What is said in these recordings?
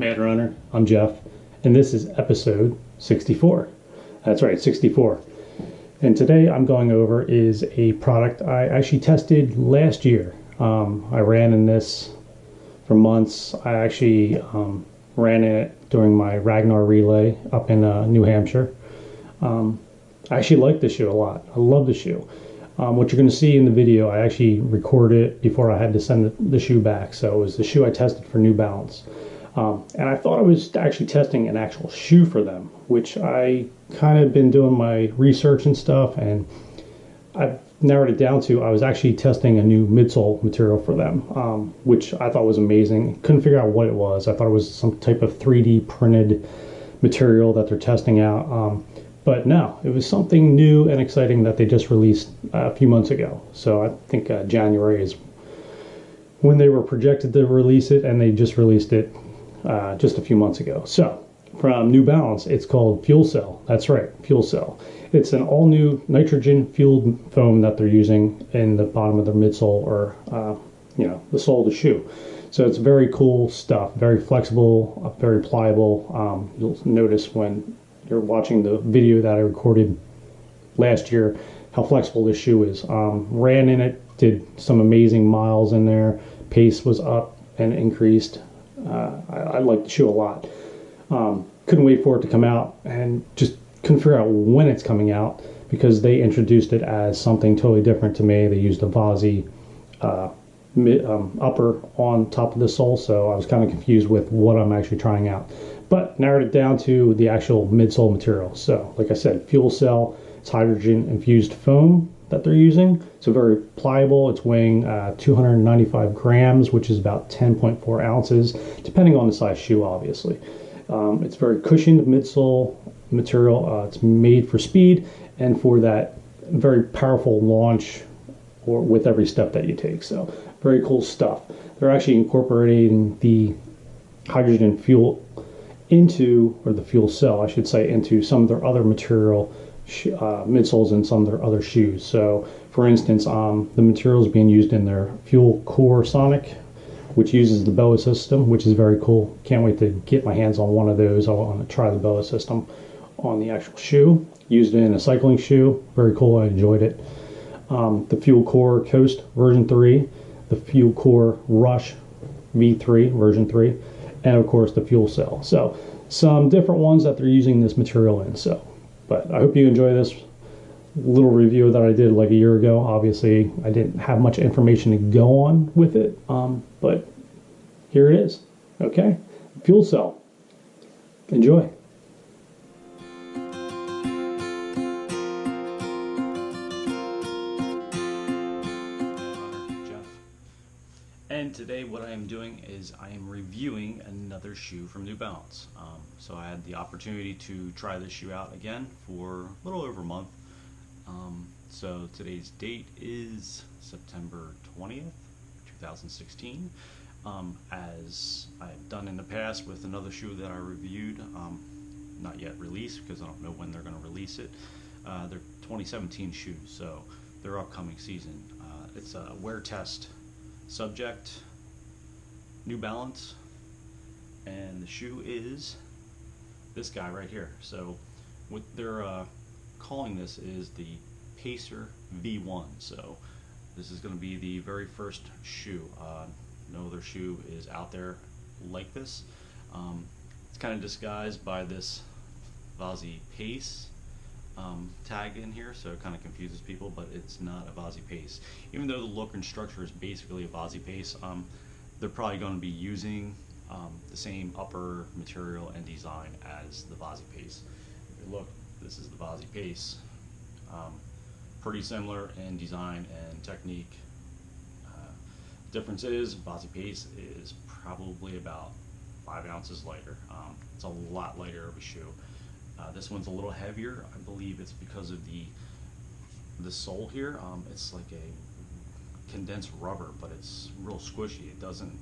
Madrunner. I'm Jeff, and this is episode 64. That's right, 64. And today I'm going over is a product I actually tested last year. I ran in this for months. I actually ran in it during my Ragnar relay up in New Hampshire. I actually like this shoe a lot. I love the shoe. What you're going to see in the video, I actually recorded it before I had to send the shoe back. So it was the shoe I tested for New Balance. And I thought I was actually testing an actual shoe for them, which I kind of been doing my research and stuff, and I've narrowed it down to I was actually testing a new midsole material for them, which I thought was amazing. Couldn't figure out what it was. I thought it was some type of 3D printed material that they're testing out. But no, it was something new and exciting that they just released a few months ago. So I think January is when they were projected to release it, and they just released it just a few months ago. So from New Balance, it's called Fuel Cell. That's right, Fuel Cell. It's an all-new nitrogen-fueled foam that they're using in the bottom of their midsole, or the sole of the shoe. So it's very cool stuff, very flexible, very pliable. You'll notice when you're watching the video that I recorded last year how flexible this shoe is. Ran in it, did some amazing miles in there. Pace was up and increased. I like the shoe a lot. Couldn't wait for it to come out, and just couldn't figure out when it's coming out because they introduced it as something totally different to me. They used a Vasi upper on top of the sole, so I was kind of confused with what I'm actually trying out. But narrowed it down to the actual midsole material. So, like I said, Fuel Cell, it's hydrogen infused foam that they're using. So very pliable. It's weighing 295 grams, which is about 10.4 ounces, depending on the size shoe, obviously. It's very cushioned midsole material. It's made for speed and for that very powerful launch or with every step that you take. So very cool stuff. They're actually incorporating the hydrogen fuel into, or the fuel cell, I should say, into some of their other material midsoles and some of their other shoes. So for instance, the materials being used in their Fuel Core Sonic, which uses the BOA system, which is very cool. Can't wait to get my hands on one of those. I want to try the BOA system on the actual shoe. Used it in a cycling shoe. Very cool. I enjoyed it. The Fuel Core Coast version 3, the Fuel Core Rush V3 version 3, and of course the Fuel Cell. So some different ones that they're using this material in. So, but I hope you enjoy this little review that I did like a year ago. Obviously, I didn't have much information to go on with it, but here it is. Okay, Fuel Cell. Enjoy. And today what I am doing is I am reviewing another shoe from New Balance. So I had the opportunity to try this shoe out again for a little over a month. So today's date is September 20th, 2016. As I've done in the past with another shoe that I reviewed, not yet released because I don't know when they're going to release it. They're 2017 shoes, so their upcoming season. It's a wear test subject, New Balance, and the shoe is this guy right here. So what they're calling this is the Pacer V1. So this is going to be the very first shoe. No other shoe is out there like this. It's kind of disguised by this Vasi Pace tag in here, so it kind of confuses people, but it's not a Vasi Pace. Even though the look and structure is basically a Vasi Pace, they're probably going to be using the same upper material and design as the Vasi Pace. If you look, this is the Vasi Pace. Pretty similar in design and technique. Difference is Vasi Pace is probably about 5 ounces lighter. It's a lot lighter of a shoe. This one's a little heavier. I believe it's because of the sole here. It's like a condensed rubber, but it's real squishy. It doesn't.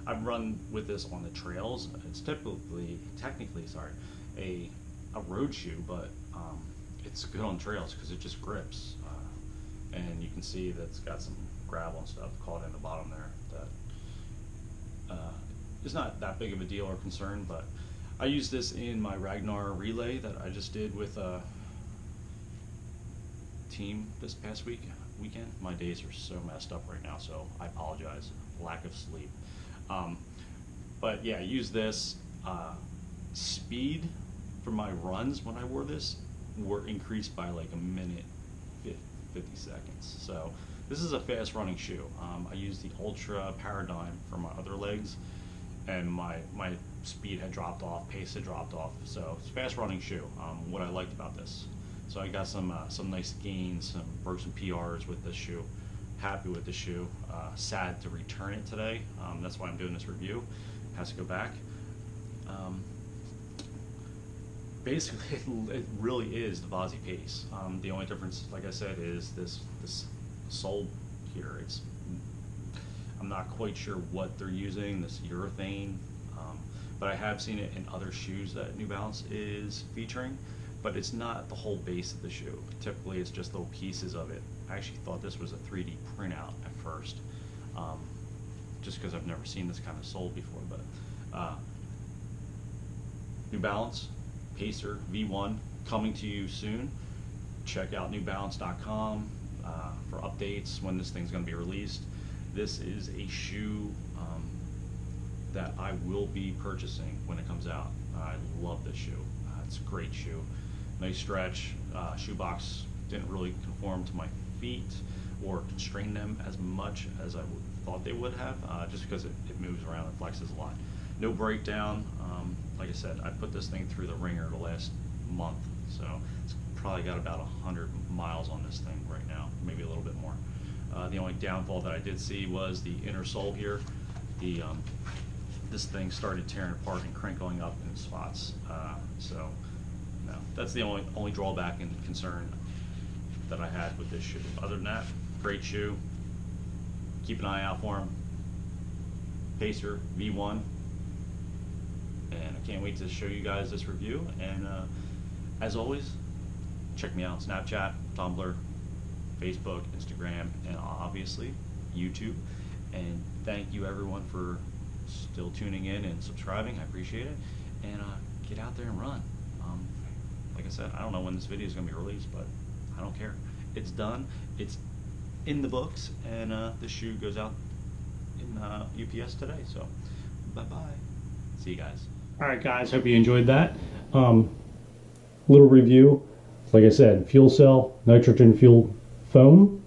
I've run with this on the trails. It's technically a road shoe, but it's good on trails because it just grips. And you can see that it's got some gravel and stuff caught in the bottom there that it's not that big of a deal or concern, but I used this in my Ragnar relay that I just did with a team this past weekend. My days are so messed up right now, so I apologize. Lack of sleep. But yeah, I use this. Speed for my runs when I wore this were increased by like a minute 50 seconds. So this is a fast running shoe. I use the Ultra Paradigm for my other legs, and my speed had dropped off, pace had dropped off. So it's a fast running shoe. What I liked about this. So I got some nice gains, broke some PRs with this shoe. Happy with the shoe. Sad to return it today. That's why I'm doing this review. Has to go back. Basically, it really is the Vozzy Pace. The only difference, like I said, is this sole here. I'm not quite sure what they're using, this urethane, but I have seen it in other shoes that New Balance is featuring, but it's not the whole base of the shoe. Typically, it's just little pieces of it. I actually thought this was a 3D printout at first, just because I've never seen this kind of sole before, but New Balance Pacer V1 coming to you soon. Check out newbalance.com for updates when this thing's going to be released. This is a shoe that I will be purchasing when it comes out. I love this shoe. It's a great shoe. Nice stretch. Shoebox didn't really conform to my feet or constrain them as much as I thought they would have, just because it moves around and flexes a lot. No breakdown. Like I said, I put this thing through the ringer the last month, so it's probably got about 100 miles on this thing right now, maybe a little bit more. The only downfall that I did see was the inner sole here. This thing started tearing apart and crinkling up in spots. So no, that's the only drawback and concern that I had with this shoe. Other than that, great shoe. Keep an eye out for them. Pacer V1. And I can't wait to show you guys this review. And as always, check me out on Snapchat, Tumblr, Facebook, Instagram, and obviously YouTube. And thank you everyone for still tuning in and subscribing. I appreciate it. And get out there and run. Like I said, I don't know when this video is going to be released, but I don't care. It's done. It's in the books, and this shoe goes out in UPS today. So bye-bye. See you guys. Alright guys, hope you enjoyed that. Little review. Like I said, fuel cell, nitrogen fueled foam.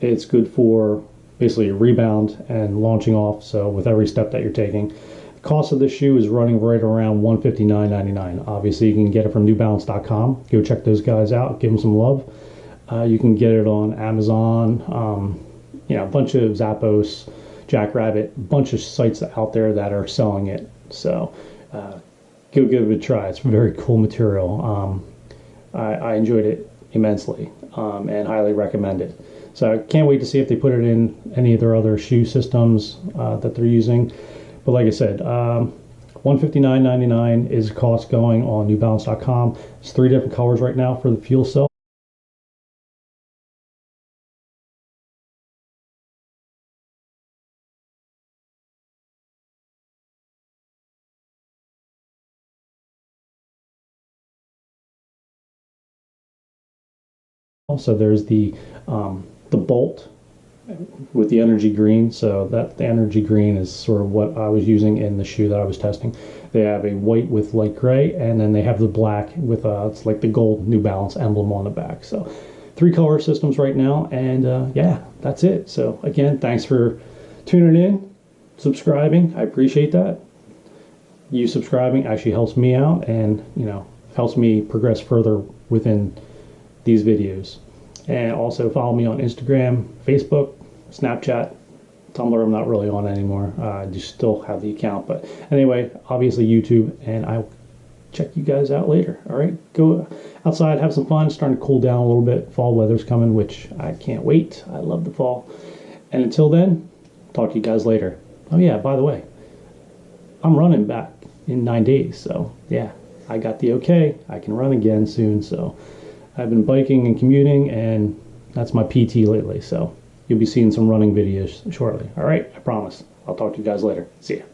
It's good for basically a rebound and launching off, so with every step that you're taking. The cost of this shoe is running right around $159.99. Obviously you can get it from newbalance.com. Go check those guys out, give them some love. You can get it on Amazon, a bunch of Zappos, Jackrabbit, a bunch of sites out there that are selling it. So go give it a try. It's very cool material. I enjoyed it immensely and highly recommend it. So I can't wait to see if they put it in any of their other shoe systems that they're using. But like I said, $159.99 is the cost going on newbalance.com. There's 3 different colors right now for the fuel cell. Also, there's the bolt with the energy green. So that the energy green is sort of what I was using in the shoe that I was testing. They have a white with light gray, and then they have the black with it's like the gold New Balance emblem on the back. So 3 color systems right now, and yeah, that's it. So again, thanks for tuning in, subscribing. I appreciate that. You subscribing actually helps me out, and helps me progress further within these videos. And also follow me on Instagram, Facebook, Snapchat, Tumblr I'm not really on anymore. I just still have the account, but anyway, obviously YouTube, and I'll check you guys out later. All right, go outside, have some fun. It's starting to cool down a little bit. Fall weather's coming, which I can't wait. I love the fall. And until then, talk to you guys later. Oh yeah, by the way, I'm running back in 9 days, so yeah, I got the okay. I can run again soon, so I've been biking and commuting, and that's my PT lately, so you'll be seeing some running videos shortly. All right, I promise. I'll talk to you guys later. See ya.